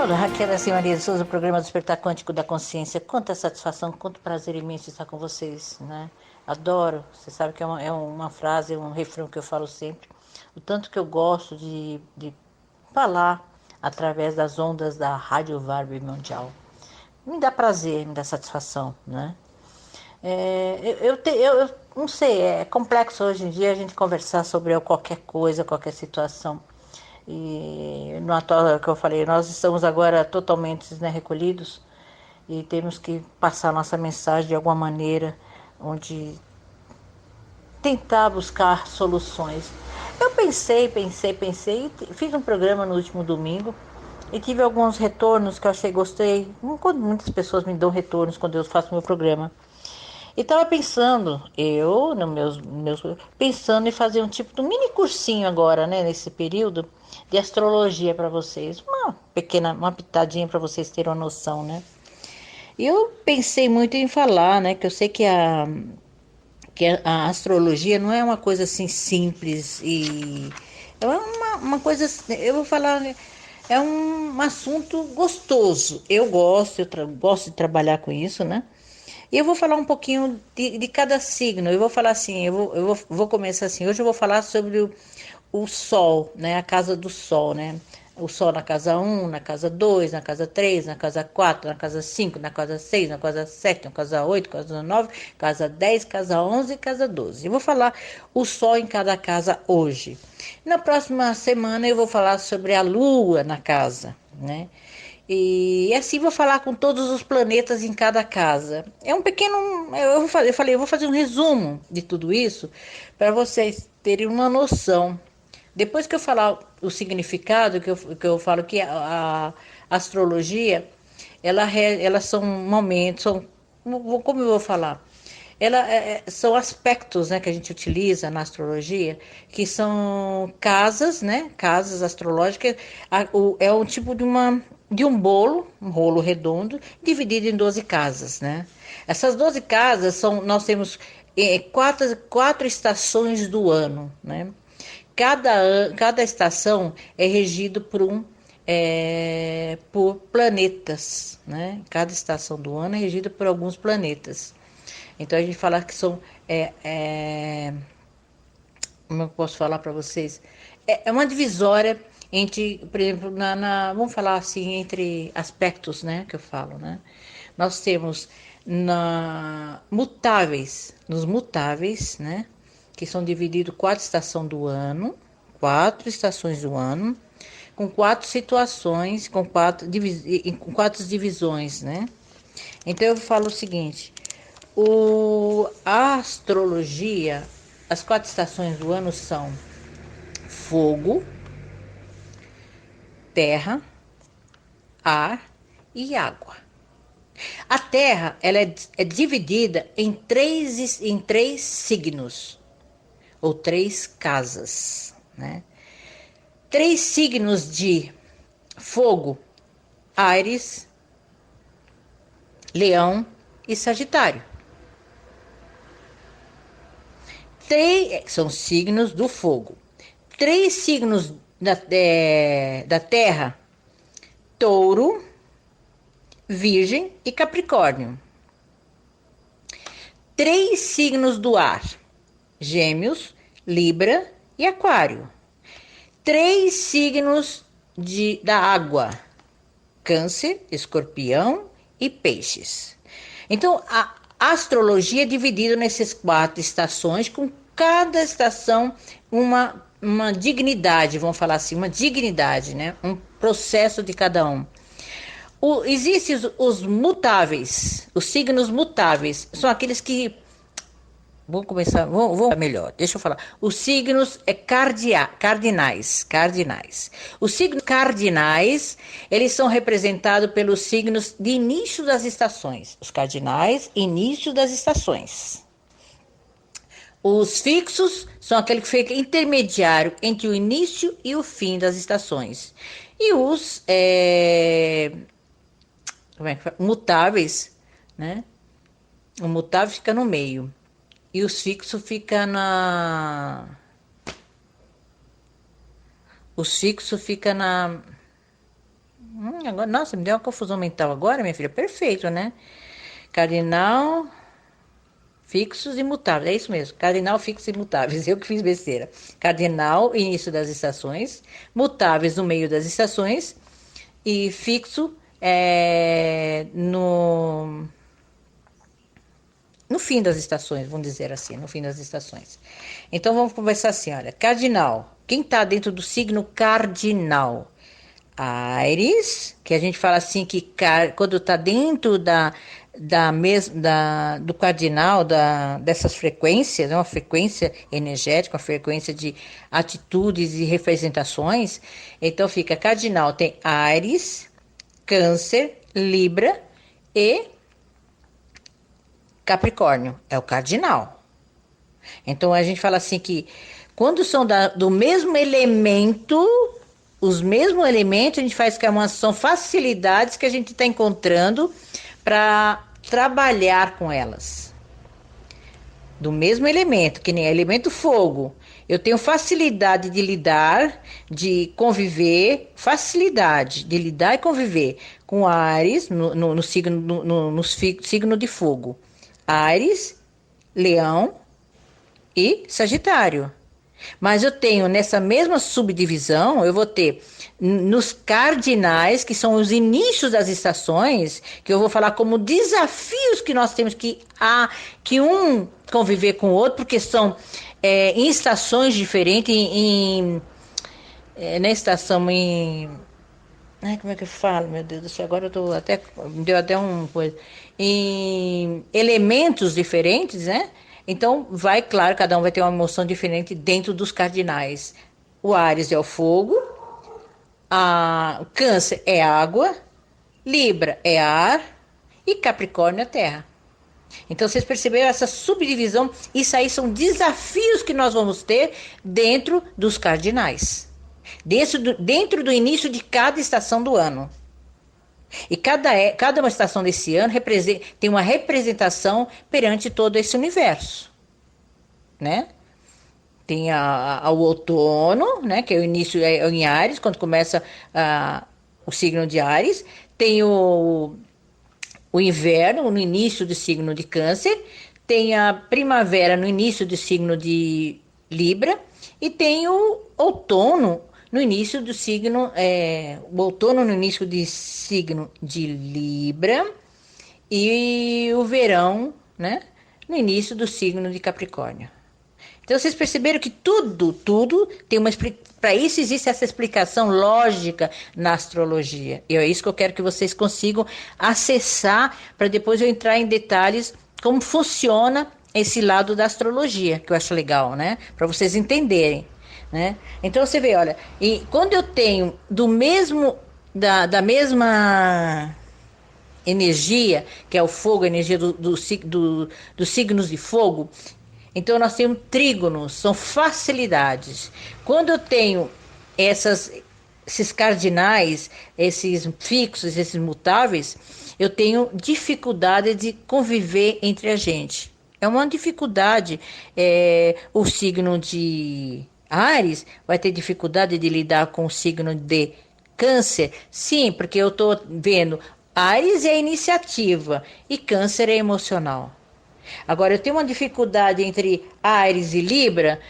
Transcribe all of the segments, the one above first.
Olá, Raquel assim, Maria de Souza, programa Despertar Quântico da Consciência. Quanta satisfação, quanto prazer imenso estar com vocês, né? Adoro, você sabe que é uma frase, um refrão que eu falo sempre. O tanto que eu gosto de falar através das ondas da Rádio Vibe Mundial. Me dá prazer, me dá satisfação, né? Eu não sei, é complexo hoje em dia a gente conversar sobre qualquer coisa, qualquer situação. E no atual que eu falei, nós estamos agora totalmente, né, recolhidos e temos que passar nossa mensagem de alguma maneira, onde tentar buscar soluções. Eu pensei, e fiz um programa no último domingo e tive alguns retornos que eu achei, gostei. Muitas pessoas me dão retornos quando eu faço meu programa. E estava pensando, eu, no pensando em fazer um tipo de um mini cursinho agora, né, nesse período, de astrologia para vocês. Uma pitadinha para vocês terem uma noção, né? E eu pensei muito em falar, né, que eu sei que a astrologia não é uma coisa assim simples e é uma coisa, eu vou falar, né, é um assunto gostoso. Eu gosto, gosto de trabalhar com isso, né? E eu vou falar um pouquinho de cada signo. Eu vou falar assim, vou começar assim. Hoje eu vou falar sobre o Sol, né? A casa do Sol, né? O Sol na casa um, na casa 2, na casa 3, na casa 4, na casa 5, na casa 6, na casa 7, na casa 8, casa 9, casa 10, casa 11 e casa 12. Eu vou falar o Sol em cada casa hoje. Na próxima semana eu vou falar sobre a Lua na casa, né? E assim vou falar com todos os planetas em cada casa. É um pequeno. Eu vou fazer um resumo de tudo isso para vocês terem uma noção. Depois que eu falar o significado, que eu falo que a astrologia, elas são momentos, como eu vou falar? São aspectos, né, que a gente utiliza na astrologia, que são casas, né, casas astrológicas. É um tipo de um bolo, um rolo redondo, dividido em 12 casas, né? Essas 12 casas nós temos quatro estações do ano, né? Cada estação é regido por planetas, né? Cada estação do ano é regida por alguns planetas. Então a gente fala que são, como eu posso falar para vocês, é uma divisória entre, por exemplo, vamos falar assim, entre aspectos, né, que eu falo, né? Nós temos nos mutáveis, né, que são divididos quatro estações do ano, com quatro situações, com quatro divisões, né? Então eu falo o seguinte, a astrologia, as quatro estações do ano são fogo, terra, ar e água. A terra ela é dividida em três signos, ou três casas, né? Três signos de fogo, Áries, Leão e Sagitário. São signos do fogo. Três signos da terra, Touro, Virgem e Capricórnio. Três signos do ar, Gêmeos, Libra e Aquário. Três signos da água, Câncer, Escorpião e Peixes. Então, a astrologia é dividida nessas quatro estações, com cada estação uma dignidade, vamos falar assim, uma dignidade, né? Um processo de cada um. Existem os mutáveis, os signos mutáveis, são aqueles que. Vamos começar, vamos melhor, deixa eu falar. Os signos cardinais, cardinais. Os signos cardinais, eles são representados pelos signos de início das estações. Os cardinais, início das estações. Os fixos são aqueles que ficam intermediário entre o início e o fim das estações. E os mutáveis, né? O mutável fica no meio. E os fixos fica na. Os fixos fica na. Agora, nossa, me deu uma confusão mental agora, minha filha. Perfeito, né? Cardinal, fixos e mutáveis. É isso mesmo. Cardinal, fixos e mutáveis. Eu que fiz besteira. Cardinal, início das estações. Mutáveis no meio das estações. E fixo no fim das estações, vamos dizer assim, no fim das estações. Então vamos conversar assim, olha, cardinal. Quem está dentro do signo cardinal? Áries, que a gente fala assim que quando está dentro do cardinal, dessas frequências, uma frequência energética, uma frequência de atitudes e representações, então fica cardinal, tem Áries, Câncer, Libra e Capricórnio, é o cardinal. Então a gente fala assim que quando são do mesmo elemento, os mesmos elementos, a gente faz que são facilidades que a gente está encontrando para trabalhar com elas. Do mesmo elemento, que nem elemento fogo. Eu tenho facilidade de lidar, de conviver, facilidade de lidar e conviver com Áries, no signo de fogo. Áries, Leão e Sagitário. Mas eu tenho nessa mesma subdivisão, eu vou ter nos cardinais, que são os inícios das estações, que eu vou falar como desafios que nós temos que um conviver com o outro, porque são em estações diferentes, na estação em. Ai, como é que eu falo, meu Deus do céu? Agora eu tô até. Me deu até um coisa. Em elementos diferentes, né? Então, claro, cada um vai ter uma emoção diferente dentro dos cardinais. O Áries é o fogo, o Câncer é água, Libra é ar e Capricórnio é terra. Então, vocês perceberam essa subdivisão? Isso aí são desafios que nós vamos ter dentro dos cardinais. Dentro do início de cada estação do ano. E cada uma estação desse ano tem uma representação perante todo esse universo, né? Tem o outono, né? Que é o início em Áries, quando começa o signo de Áries. Tem o inverno no início do signo de Câncer. Tem a primavera no início do signo de Libra. E tem o outono no início do signo, o outono no início de signo de Libra e o verão, né, no início do signo de Capricórnio. Então vocês perceberam que tudo tem para isso existe essa explicação lógica na astrologia. E é isso que eu quero que vocês consigam acessar para depois eu entrar em detalhes como funciona esse lado da astrologia, que eu acho legal, né? Para vocês entenderem. Né? Então você vê, olha, e quando eu tenho da mesma energia, que é o fogo, a energia dos signos de fogo, então nós temos trígonos, são facilidades. Quando eu tenho esses cardinais, esses fixos, esses mutáveis, eu tenho dificuldade de conviver entre a gente. É uma dificuldade, o signo de Áries vai ter dificuldade de lidar com o signo de Câncer? Sim, porque eu estou vendo Áries é iniciativa e Câncer é emocional. Agora, eu tenho uma dificuldade entre Áries e Libra?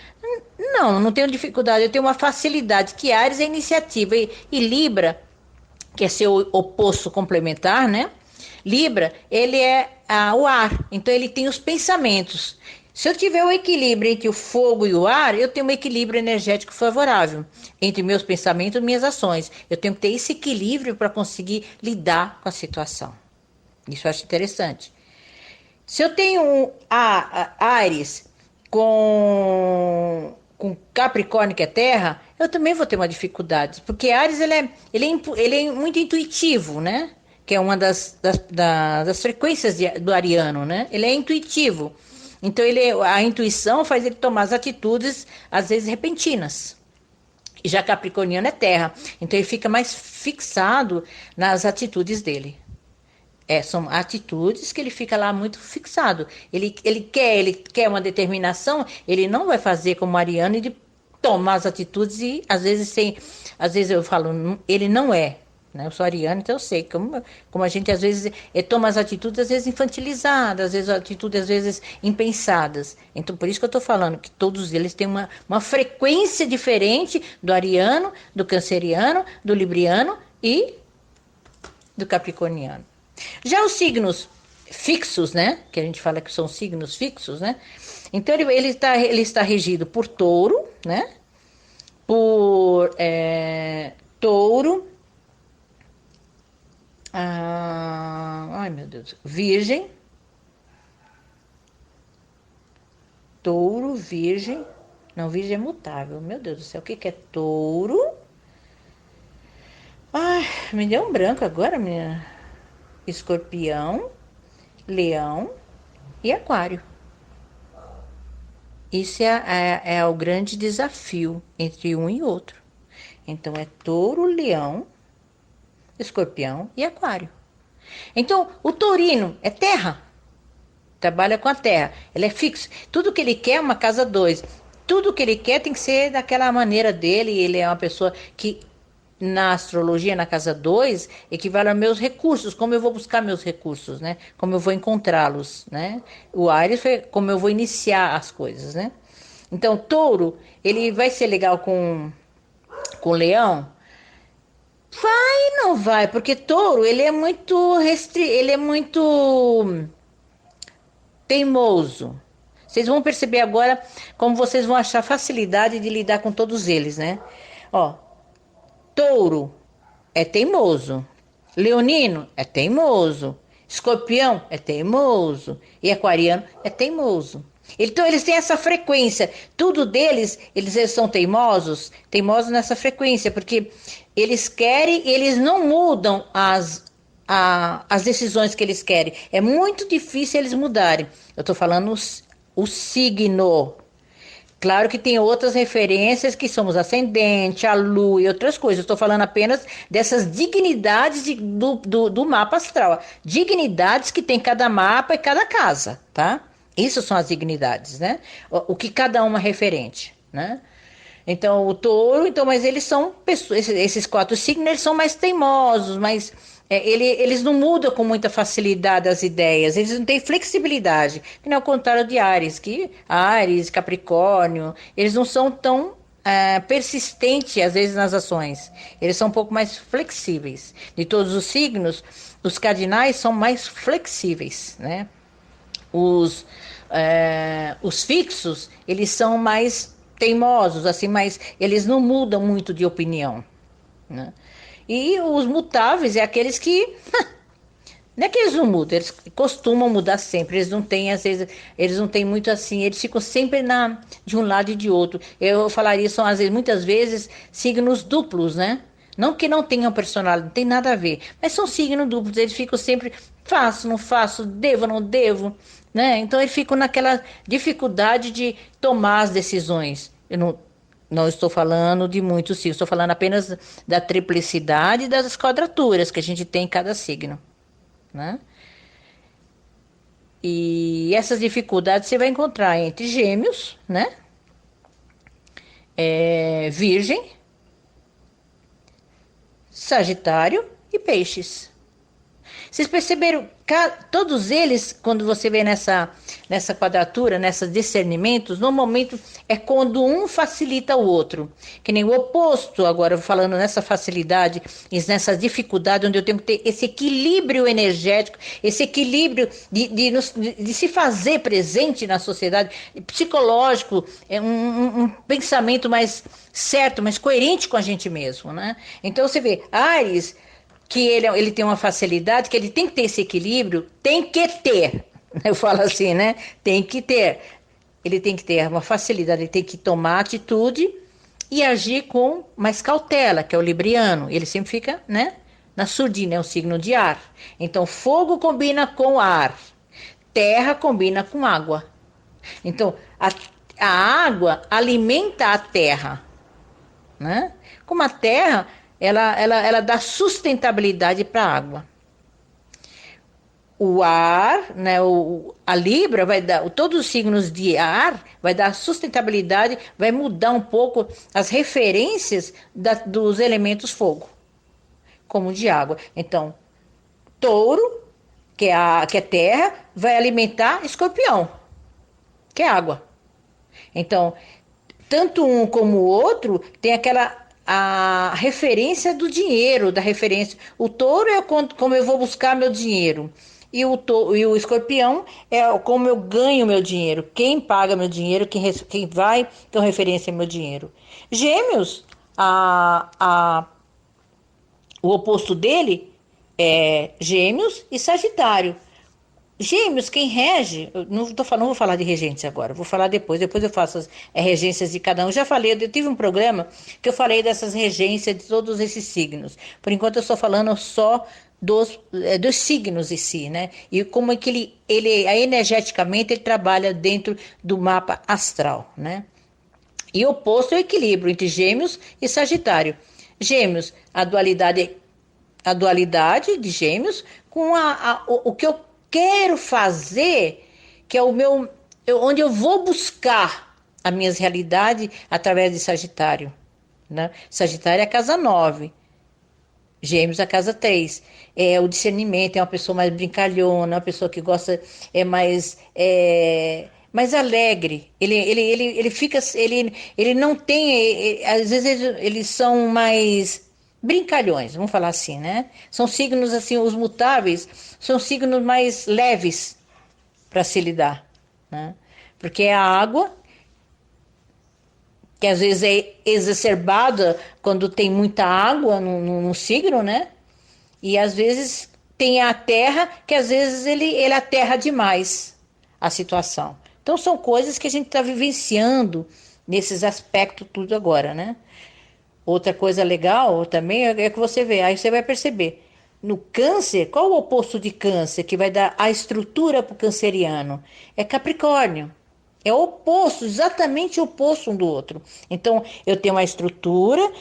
Não tenho dificuldade, eu tenho uma facilidade, que Áries é iniciativa e Libra, que é seu oposto complementar, né? Libra, ele é o ar, então ele tem os pensamentos. Se eu tiver o equilíbrio entre o fogo e o ar, eu tenho um equilíbrio energético favorável entre meus pensamentos e minhas ações. Eu tenho que ter esse equilíbrio para conseguir lidar com a situação. Isso eu acho interessante. Se eu tenho Áries com Capricórnio, que é terra, eu também vou ter uma dificuldade. Porque Áries ele é muito intuitivo, né? Que é uma das frequências do ariano, né? Ele é intuitivo. Então, a intuição faz ele tomar as atitudes, às vezes, repentinas. E já Capricorniano é terra. Então, ele fica mais fixado nas atitudes dele. São atitudes que ele fica lá muito fixado. Ele quer uma determinação, ele não vai fazer como Ariano de tomar as atitudes e, às vezes, eu falo, ele não é. né? Eu sou ariana, então eu sei como a gente às vezes toma as atitudes, às vezes infantilizadas, às vezes atitudes, às vezes impensadas. Então, por isso que eu estou falando que todos eles têm uma frequência diferente do ariano, do canceriano, do libriano e do capricorniano. Já os signos fixos, né? Que a gente fala que são signos fixos, né? Então, ele está regido por touro, né? Por touro, ai meu Deus, virgem, touro, virgem, não, virgem é mutável, meu Deus do céu, o que que é touro? Ai, me deu um branco agora, minha. Escorpião, leão e aquário. Isso é o grande desafio entre um e outro. Então, é touro, leão, escorpião e aquário. Então, o taurino é terra. Trabalha com a terra. Ele é fixo. Tudo que ele quer é uma casa 2. Tudo que ele quer tem que ser daquela maneira dele. Ele é uma pessoa que, na astrologia, na casa 2, equivale a meus recursos. Como eu vou buscar meus recursos, né? Como eu vou encontrá-los, né? O Áries foi como eu vou iniciar as coisas, né? Então, touro, ele vai ser legal com leão? Vai e não vai, porque touro, ele é muito ele é muito teimoso. Vocês vão perceber agora como vocês vão achar facilidade de lidar com todos eles, né? Ó, touro é teimoso. Leonino é teimoso. Escorpião é teimoso. E aquariano é teimoso. Então eles têm essa frequência. Tudo deles, eles são teimosos nessa frequência, porque eles querem, eles não mudam as decisões que eles querem. É muito difícil eles mudarem. Eu estou falando o signo. Claro que tem outras referências que somos ascendente, a lua e outras coisas. Estou falando apenas dessas dignidades do mapa astral. Dignidades que tem cada mapa e cada casa, tá? Isso são as dignidades, né? O que cada uma é referente, né? Então, o touro, então, mas eles são pessoas, esses 4 signos, eles são mais teimosos, mais eles não mudam com muita facilidade as ideias, eles não têm flexibilidade, que não é o contrário de Áries, Capricórnio, eles não são tão persistentes às vezes nas ações, eles são um pouco mais flexíveis. De todos os signos, os cardinais são mais flexíveis, né? Os fixos, eles são mais teimosos, assim, mas eles não mudam muito de opinião, né? E os mutáveis é aqueles que não é que eles não mudam, eles costumam mudar sempre, eles não têm, às vezes, eles não têm muito assim, eles ficam sempre de um lado e de outro. Eu falaria, são às vezes, muitas vezes, signos duplos, né? Não que não tenham personalidade, não tem nada a ver, mas são signos duplos, eles ficam sempre, faço, não faço, devo, não devo, né? Então eles ficam naquela dificuldade de tomar as decisões. Eu não estou falando de muitos signos, estou falando apenas da triplicidade e das quadraturas que a gente tem em cada signo, né? E essas dificuldades você vai encontrar entre Gêmeos, né? Virgem, Sagitário e Peixes. Vocês perceberam? Todos eles, quando você vê nessa quadratura, nesses discernimentos, normalmente é quando um facilita o outro. Que nem o oposto, agora falando nessa facilidade, nessa dificuldade, onde eu tenho que ter esse equilíbrio energético, esse equilíbrio de se fazer presente na sociedade, psicológico, um pensamento mais certo, mais coerente com a gente mesmo, né? Então você vê, Áries, que ele tem uma facilidade, que ele tem que ter esse equilíbrio, tem que ter. Eu falo assim, né? Tem que ter. Ele tem que ter uma facilidade, ele tem que tomar atitude e agir com mais cautela, que é o libriano. Ele sempre fica, né? Na surdina, é um signo de ar. Então, fogo combina com ar, terra combina com água. Então, a água alimenta a terra, né? Como a terra, ela dá sustentabilidade para a água. O ar, né, a Libra vai dar, todos os signos de ar vai dar sustentabilidade, vai mudar um pouco as referências dos elementos fogo. como de água. Então, touro, que é terra, vai alimentar escorpião, que é água. Então, tanto um como o outro tem aquela a referência do dinheiro, da referência. O touro é como eu vou buscar meu dinheiro. E o escorpião é como eu ganho meu dinheiro. Quem paga meu dinheiro, quem vai ter referência ao meu dinheiro. Gêmeos, o oposto dele é Gêmeos e Sagitário. Gêmeos, quem rege, eu não vou falar de regentes agora, vou falar depois eu faço as regências de cada um. Já falei, eu tive um programa que eu falei dessas regências de todos esses signos. Por enquanto eu estou falando só dos signos em si, né? E como é que energeticamente ele trabalha dentro do mapa astral, né? E o oposto é o equilíbrio entre Gêmeos e Sagitário. Gêmeos, a dualidade de Gêmeos com o que eu quero fazer, que é onde eu vou buscar as minhas realidades através de Sagitário, né? Sagitário é a casa 9, Gêmeos a casa 3. É o discernimento, é uma pessoa mais brincalhona, uma pessoa que gosta, mais alegre. Ele fica, ele não tem, às vezes eles são mais brincalhões, vamos falar assim, né? São signos assim, os mutáveis são signos mais leves para se lidar, né? Porque é a água, que às vezes é exacerbada quando tem muita água no signo, né? E às vezes tem a terra, que às vezes ele aterra demais a situação. Então são coisas que a gente está vivenciando nesses aspectos tudo agora, né? Outra coisa legal também é que você vê, aí você vai perceber. No câncer, qual o oposto de câncer que vai dar a estrutura para o canceriano? É Capricórnio. É o oposto, exatamente o oposto um do outro. Então, eu tenho uma estrutura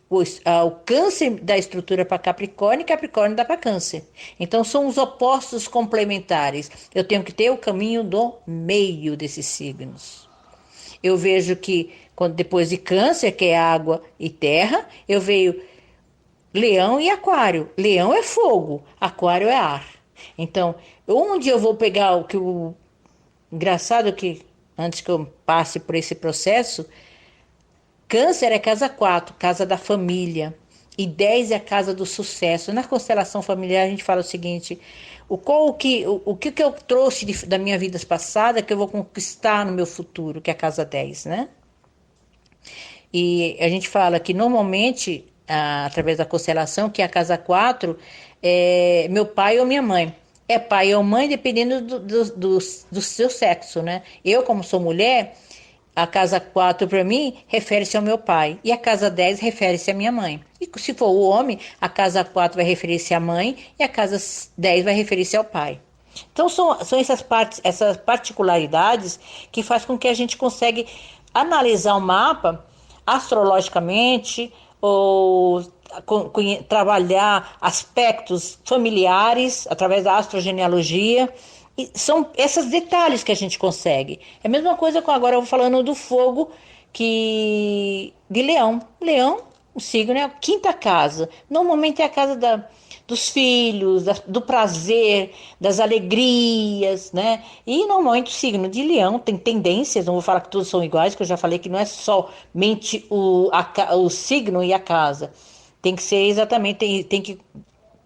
o câncer dá estrutura para Capricórnio e Capricórnio dá para câncer. Então, são os opostos complementares. Eu tenho que ter o caminho do meio desses signos. Eu vejo que depois de câncer, que é água e terra, eu vejo leão e aquário. Leão é fogo, aquário é ar. Então, onde eu vou pegar o engraçado que antes que eu passe por esse processo, câncer é casa 4, casa da família. E 10 é a casa do sucesso. Na constelação familiar a gente fala o seguinte: o que eu trouxe da minha vida passada que eu vou conquistar no meu futuro, que é a casa 10, né? E a gente fala que normalmente, através da constelação, que é a casa 4, é meu pai ou minha mãe. É pai ou mãe, dependendo do seu sexo, né? Eu, como sou mulher, a casa 4 para mim refere-se ao meu pai. E a casa 10 refere-se à minha mãe. E se for o homem, a casa 4 vai referir-se à mãe e a casa 10 vai referir-se ao pai. Então são essas particularidades que faz com que a gente consegue analisar o mapa astrologicamente ou trabalhar aspectos familiares através da astrogenealogia. E são esses detalhes que a gente consegue. É a mesma coisa com agora eu vou falando do fogo de Leão. Leão, o signo é a quinta casa. Normalmente é a casa dos filhos, do prazer, das alegrias, né? E normalmente o signo de Leão tem tendências, não vou falar que todos são iguais, que eu já falei que não é somente o signo e a casa. Tem que ser exatamente, tem que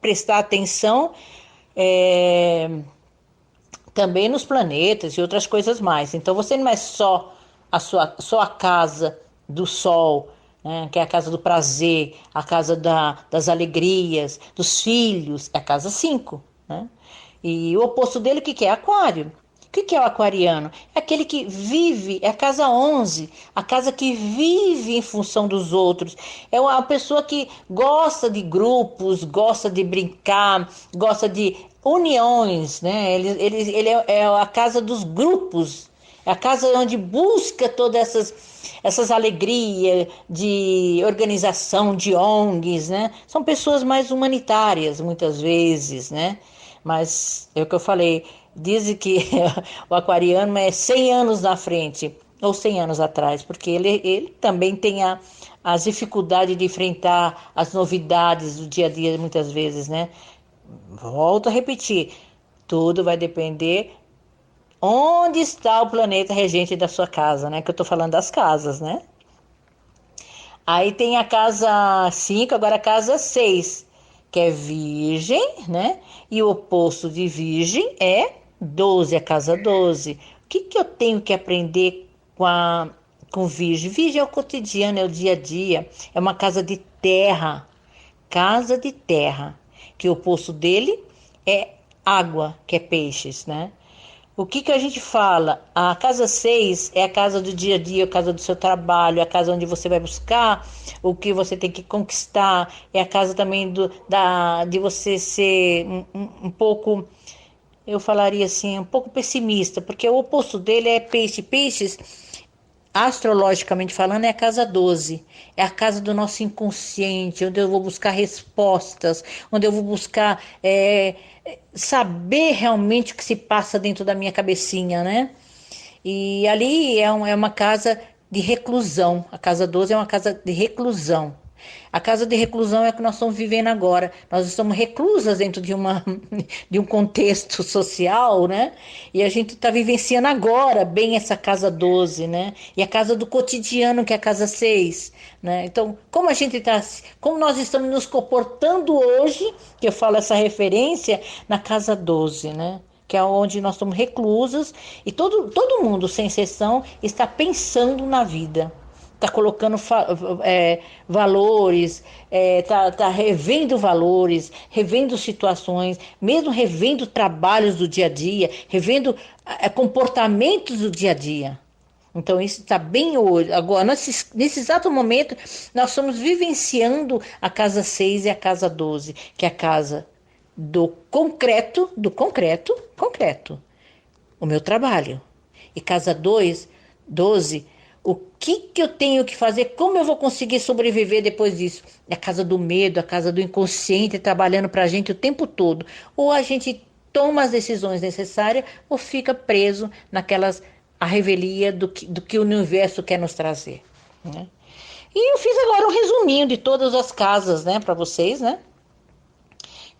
prestar atenção também nos planetas e outras coisas mais. Então você não é só a casa do sol, né, que é a casa do prazer, a casa das alegrias, dos filhos, é a casa 5, né? E o oposto dele, o que é? Aquário. O que é o aquariano? É aquele que vive, é a casa 11, a casa que vive em função dos outros. É uma pessoa que gosta de grupos, gosta de brincar, gosta de uniões, né? Ele é a casa dos grupos, é a casa onde busca todas essas alegrias de organização, de ONGs, né? São pessoas mais humanitárias, muitas vezes, né? Mas é o que eu falei, dizem que o aquariano é 100 anos na frente. ou 100 anos atrás, porque ele também tem as dificuldades de enfrentar as novidades do dia a dia, muitas vezes, né? Volto a repetir, tudo vai depender onde está o planeta regente da sua casa, né? Que eu tô falando das casas, né? Aí tem a casa 5, agora a casa 6, que é Virgem, né? E o oposto de Virgem é 12, a casa 12. O que que eu tenho que aprender com Virgem? Virgem é o cotidiano, é o dia a dia. É uma casa de terra, que o oposto dele é água, que é peixes, né? O que que a gente fala? A casa 6 é a casa do dia a dia, a casa do seu trabalho, a casa onde você vai buscar o que você tem que conquistar, é a casa também de você ser um pouco, eu falaria assim, um pouco pessimista, porque o oposto dele é peixe. Peixes, astrologicamente falando, é a casa 12. É a casa do nosso inconsciente, onde eu vou buscar respostas, onde eu vou buscar saber realmente o que se passa dentro da minha cabecinha, né? E ali é uma casa de reclusão. A casa 12 é uma casa de reclusão. A casa de reclusão é o que nós estamos vivendo agora. Nós estamos reclusas dentro de um contexto social, né? E a gente está vivenciando agora bem essa casa 12, né? E a casa do cotidiano, que é a casa 6, né? Então, como nós estamos nos comportando hoje, que eu falo essa referência, na casa 12, né? Que é onde nós estamos reclusas e todo mundo, sem exceção, está pensando na vida. Está colocando valores, tá revendo valores, revendo situações, mesmo revendo trabalhos do dia a dia, revendo comportamentos do dia a dia. Então, isso está bem hoje. Agora, nesse exato momento, nós estamos vivenciando a casa 6 e a casa 12, que é a casa concreto, o meu trabalho. E casa 12, o que que eu tenho que fazer? Como eu vou conseguir sobreviver depois disso? É a casa do medo, a casa do inconsciente trabalhando para a gente o tempo todo. Ou a gente toma as decisões necessárias ou fica preso a revelia do que o universo quer nos trazer, né? E eu fiz agora um resuminho de todas as casas, né, para vocês, né?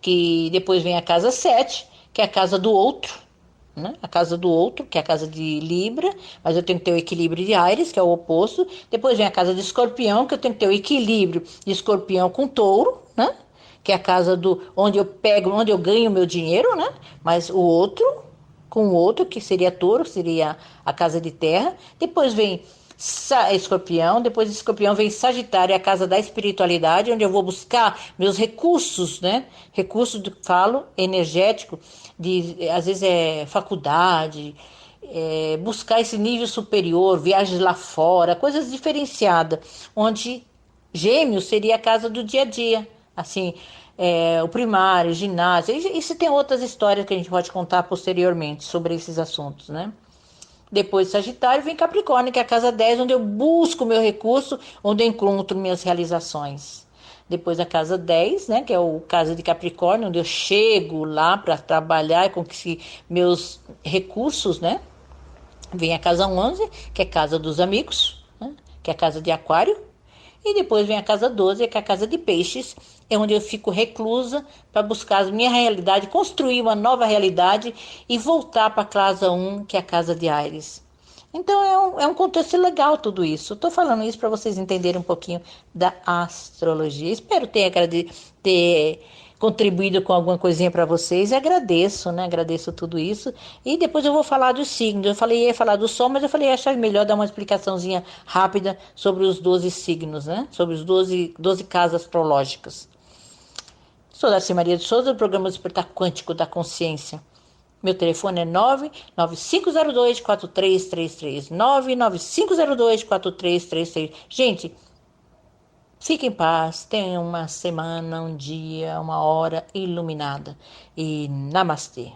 Que depois vem a casa 7, que é a casa do outro, né? A casa do outro, que é a casa de Libra, mas eu tenho que ter o equilíbrio de Áries, que é o oposto. Depois vem a casa de Escorpião, que eu tenho que ter o equilíbrio de Escorpião com Touro, né? Que é a casa do onde eu ganho meu dinheiro, né? Mas o outro, com o outro, que seria Touro, seria a casa de terra. Depois vem Escorpião, depois de Escorpião vem Sagitário, a casa da espiritualidade, onde eu vou buscar meus recursos, né? Recursos, falo, energético, às vezes é faculdade, buscar esse nível superior, viagens lá fora, coisas diferenciadas, onde Gêmeos seria a casa do dia a dia, assim, o primário, o ginásio, isso tem outras histórias que a gente pode contar posteriormente sobre esses assuntos, né? Depois Sagitário vem Capricórnio, que é a casa 10, onde eu busco o meu recurso, onde eu encontro minhas realizações. Depois a casa 10, né, que é o casa de Capricórnio, onde eu chego lá para trabalhar e conquistar meus recursos, né? Vem a casa 11, que é a casa dos amigos, né? Que é a casa de Aquário. E depois vem a casa 12, que é a casa de Peixes, é onde eu fico reclusa para buscar a minha realidade, construir uma nova realidade e voltar para a casa 1, que é a casa de Áries. Então é um contexto legal tudo isso. Estou falando isso para vocês entenderem um pouquinho da astrologia. Espero ter contribuído com alguma coisinha para vocês e agradeço, né? Agradeço tudo isso. E depois eu vou falar dos signos. Ia falar do Sol, mas eu falei, achar melhor dar uma explicaçãozinha rápida sobre os 12 signos, né? Sobre os 12 casas astrológicas. Sou Darcy Maria de Souza, do programa Despertar Quântico da Consciência. Meu telefone é 99502-4333. 99502-4333. Gente, fique em paz, tenha uma semana, um dia, uma hora iluminada. E namastê.